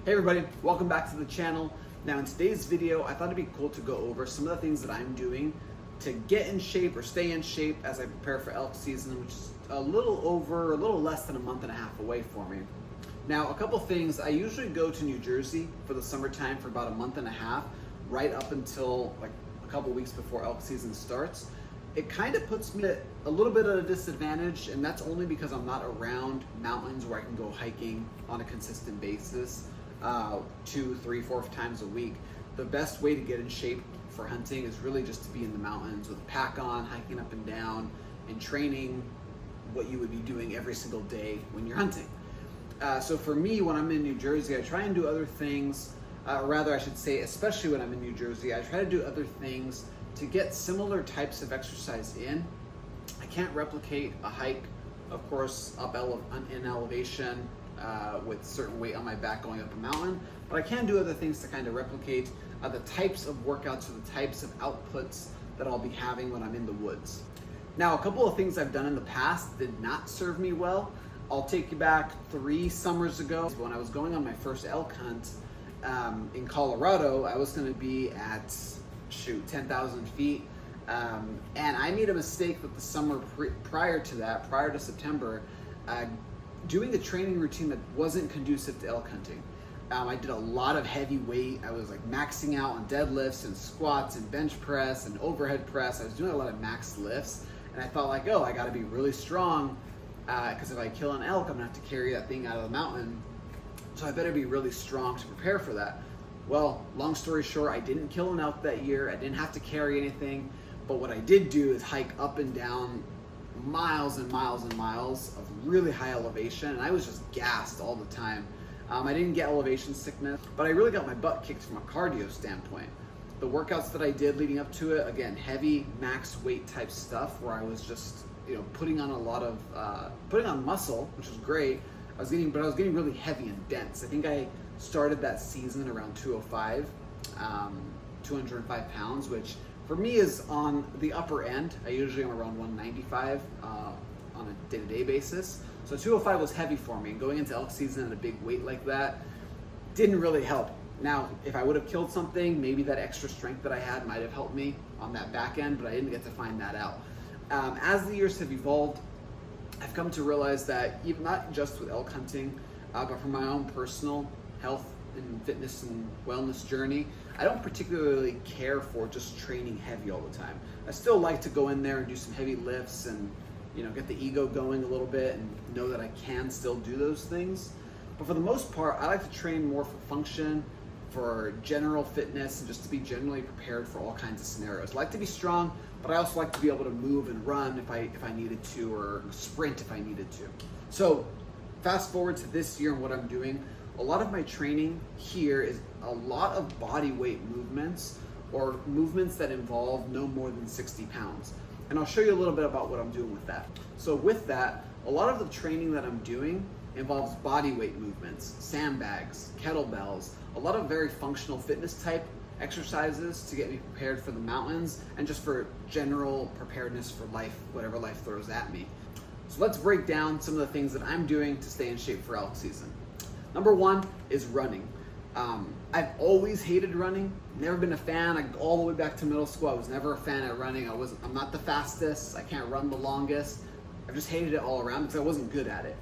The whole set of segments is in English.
Hey everybody, welcome back to the channel. Now in today's video, I thought it'd be cool to go over some of the things that I'm doing to get in shape or stay in shape as I prepare for elk season, which is a little less than a month and a half away for me. Now, a couple things. I usually go to New Jersey for the summertime for about a month and a half, right up until like a couple weeks before elk season starts. It kind of puts me at a little bit at a disadvantage, and that's only because I'm not around mountains where I can go hiking on a consistent basis 2, 3, 4 times a week. The best way to get in shape for hunting is really just to be in the mountains with a pack on, hiking up and down, and training what you would be doing every single day when you're hunting. So for me, when I'm in New Jersey, I try and do other things, rather I should say, especially when I'm in New Jersey, I try to do other things to get similar types of exercise in. I can't replicate a hike, of course, in elevation with certain weight on my back going up a mountain, but I can do other things to kind of replicate the types of workouts or the types of outputs that I'll be having when I'm in the woods. Now, a couple of things I've done in the past did not serve me well. I'll take you back 3 summers ago when I was going on my first elk hunt in Colorado. I was going to be at 10,000 feet. And I made a mistake that the summer prior to September, doing a training routine that wasn't conducive to elk hunting. I did a lot of heavy weight. I was like maxing out on deadlifts and squats and bench press and overhead press. I was doing a lot of max lifts, and I thought like, oh, I gotta be really strong because if I kill an elk, I'm gonna have to carry that thing out of the mountain. So I better be really strong to prepare for that. Well, long story short, I didn't kill an elk that year. I didn't have to carry anything, but what I did do is hike up and down miles and miles and miles of really high elevation, and I was just gassed all the time. I didn't get elevation sickness, but I really got my butt kicked from a cardio standpoint. The workouts that I did leading up to it, again, heavy max weight type stuff where I was just, putting on a lot of, putting on muscle, which was great. I was getting really heavy and dense. I think I started that season around 205 pounds, which for me is on the upper end. I usually am around 195 on a day-to-day basis. So 205 was heavy for me, and going into elk season at a big weight like that didn't really help. Now, if I would have killed something, maybe that extra strength that I had might have helped me on that back end, but I didn't get to find that out. As the years have evolved, I've come to realize that even not just with elk hunting, but for my own personal health and fitness and wellness journey, I don't particularly care for just training heavy all the time. I still like to go in there and do some heavy lifts and get the ego going a little bit and know that I can still do those things. But for the most part, I like to train more for function, for general fitness, and just to be generally prepared for all kinds of scenarios. I like to be strong, but I also like to be able to move and run if I needed to, or sprint if I needed to. So fast forward to this year and what I'm doing, a lot of my training here is a lot of body weight movements, or movements that involve no more than 60 pounds. And I'll show you a little bit about what I'm doing with that. So with that, a lot of the training that I'm doing involves body weight movements, sandbags, kettlebells, a lot of very functional fitness type exercises to get me prepared for the mountains and just for general preparedness for life, whatever life throws at me. So let's break down some of the things that I'm doing to stay in shape for elk season. Number 1 is running. I've always hated running, never been a fan. All the way back to middle school, I was never a fan of running. I'm not the fastest, I can't run the longest. I've just hated it all around because I wasn't good at it.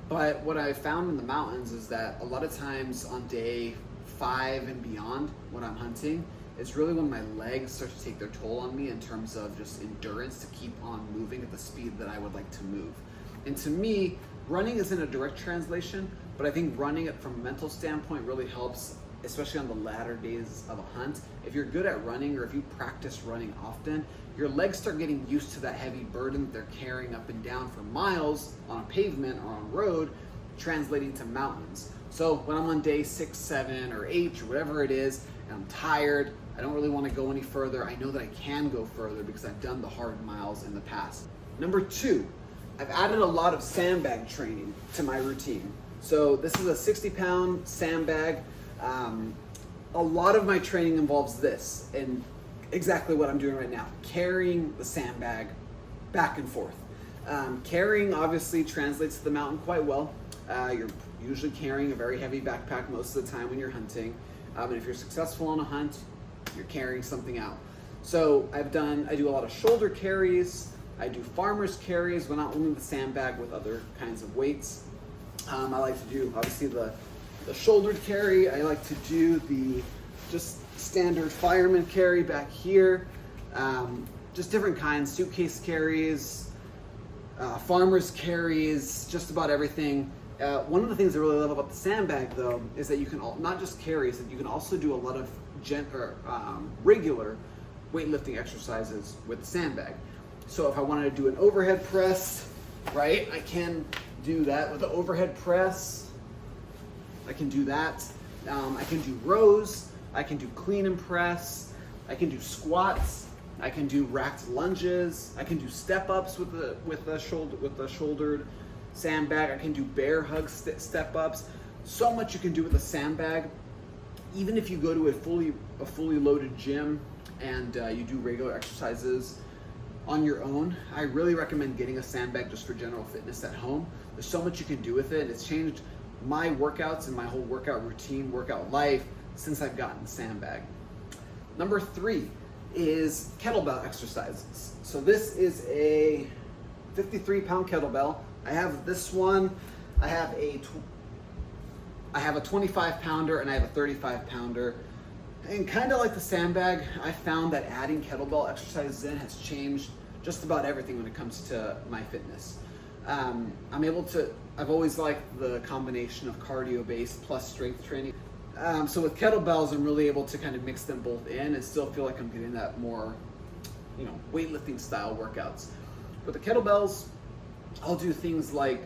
But what I found in the mountains is that a lot of times on day 5 and beyond when I'm hunting, it's really when my legs start to take their toll on me in terms of just endurance to keep on moving at the speed that I would like to move. And to me, running isn't a direct translation, but I think running it from a mental standpoint really helps, especially on the latter days of a hunt. If you're good at running, or if you practice running often, your legs start getting used to that heavy burden that they're carrying up and down for miles on a pavement or on road, translating to mountains. So when I'm on day 6, 7, or 8, or whatever it is, and I'm tired, I don't really want to go any further, I know that I can go further because I've done the hard miles in the past. Number 2, I've added a lot of sandbag training to my routine. So this is a 60-pound sandbag. A lot of my training involves this, and exactly what I'm doing right now, carrying the sandbag back and forth. Carrying obviously translates to the mountain quite well. You're usually carrying a very heavy backpack most of the time when you're hunting. And if you're successful on a hunt, you're carrying something out. So I do a lot of shoulder carries. I do farmer's carries, but not only the sandbag, with other kinds of weights. I like to do, obviously, the shouldered carry. I like to do the just standard fireman carry back here. Just different kinds, suitcase carries, farmer's carries, just about everything. One of the things I really love about the sandbag, though, is that you can not just carry, is that you can also do a lot of regular weightlifting exercises with the sandbag. So if I wanted to do an overhead press, right, I can do that with the overhead press. I can do that. I can do rows. I can do clean and press. I can do squats. I can do racked lunges. I can do step ups with the shouldered sandbag. I can do bear hug step ups. So much you can do with a sandbag. Even if you go to a fully loaded gym and you do regular exercises on your own, I really recommend getting a sandbag just for general fitness at home. There's so much you can do with it. It's changed my workouts and my whole workout routine, workout life since I've gotten the sandbag. Number 3 is kettlebell exercises. So this is a 53-pound kettlebell. I have this one. I have a 25-pounder and I have a 35-pounder. And kind of like the sandbag, I found that adding kettlebell exercises in has changed just about everything when it comes to my fitness. I've always liked the combination of cardio-based plus strength training. So with kettlebells, I'm really able to kind of mix them both in and still feel like I'm getting that more, weightlifting style workouts. With the kettlebells, I'll do things like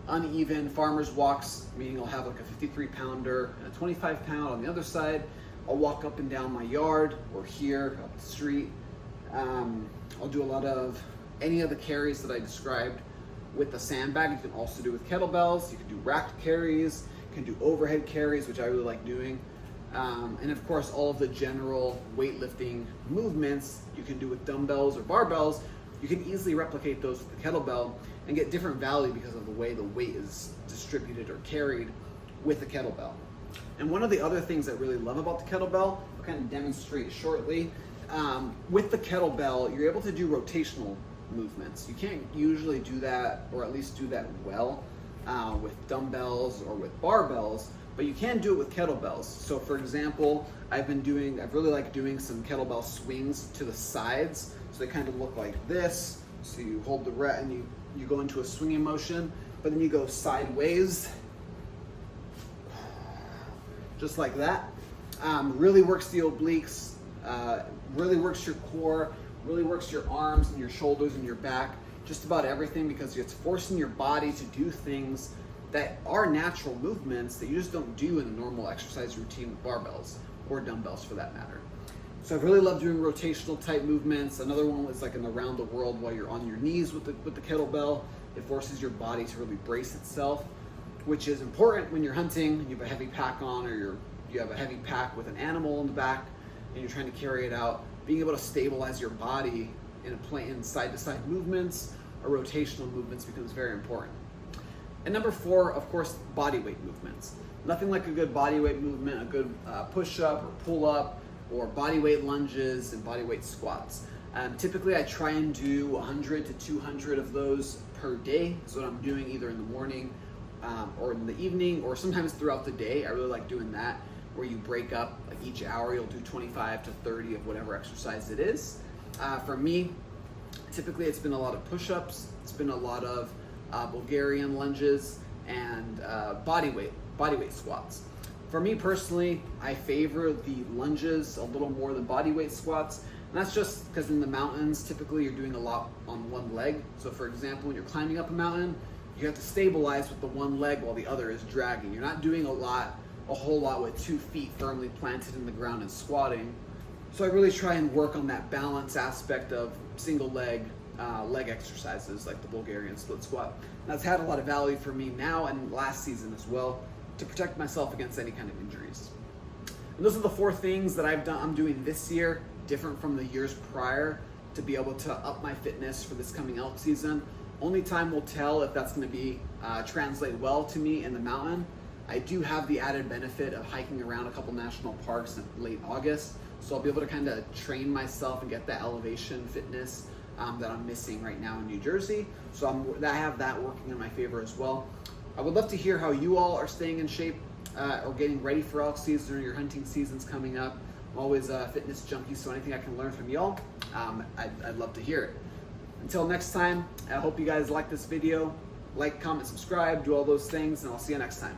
uneven farmer's walks, meaning I'll have like a 53-pounder and a 25-pound on the other side. I'll walk up and down my yard or here up the street. I'll do a lot of any of the carries that I described with the sandbag. You can also do with kettlebells. You can do racked carries. You can do overhead carries, which I really like doing. And of course, all of the general weightlifting movements you can do with dumbbells or barbells. You can easily replicate those with the kettlebell and get different value because of the way the weight is distributed or carried with the kettlebell. And one of the other things I really love about the kettlebell, I'll kind of demonstrate shortly. With the kettlebell, you're able to do rotational movements. You can't usually do that, or at least do that well, with dumbbells or with barbells, but you can do it with kettlebells. So for example, I've really liked doing some kettlebell swings to the sides. So they kind of look like this. So you hold the rack and you go into a swinging motion, but then you go sideways, just like that. Really works the obliques, really works your core, really works your arms and your shoulders and your back, just about everything, because it's forcing your body to do things that are natural movements that you just don't do in a normal exercise routine with barbells or dumbbells for that matter. So I really love doing rotational type movements. Another one was like an around the world while you're on your knees with the kettlebell. It forces your body to really brace itself, which is important when you're hunting, you have a heavy pack on, or you have a heavy pack with an animal in the back and you're trying to carry it out. Being able to stabilize your body in side-to-side movements or rotational movements becomes very important. And number 4, of course, bodyweight movements. Nothing like a good bodyweight movement, a good push-up or pull-up, or bodyweight lunges and bodyweight squats. Typically, I try and do 100 to 200 of those per day. That's what I'm doing either in the morning or in the evening, or sometimes throughout the day. I really like doing that, where you break up, like each hour you'll do 25 to 30 of whatever exercise it is. For me, typically it's been a lot of push-ups, it's been a lot of Bulgarian lunges, and bodyweight squats. For me personally, I favor the lunges a little more than bodyweight squats. And that's just because in the mountains, typically you're doing a lot on one leg. So for example, when you're climbing up a mountain, you have to stabilize with the one leg while the other is dragging. You're not doing a whole lot with 2 feet firmly planted in the ground and squatting. So I really try and work on that balance aspect of single leg exercises like the Bulgarian split squat. And that's had a lot of value for me now and last season as well, to protect myself against any kind of injuries. And those are the 4 things that I'm doing this year, different from the years prior, to be able to up my fitness for this coming elk season. Only time will tell if that's going to be translate well to me in the mountain. I do have the added benefit of hiking around a couple national parks in late August, so I'll be able to kind of train myself and get that elevation fitness that I'm missing right now in New Jersey. So I have that working in my favor as well. I would love to hear how you all are staying in shape or getting ready for elk season or your hunting season's coming up. I'm always a fitness junkie, so anything I can learn from y'all, I'd love to hear it. Until next time, I hope you guys like this video. Like, comment, subscribe, do all those things, and I'll see you next time.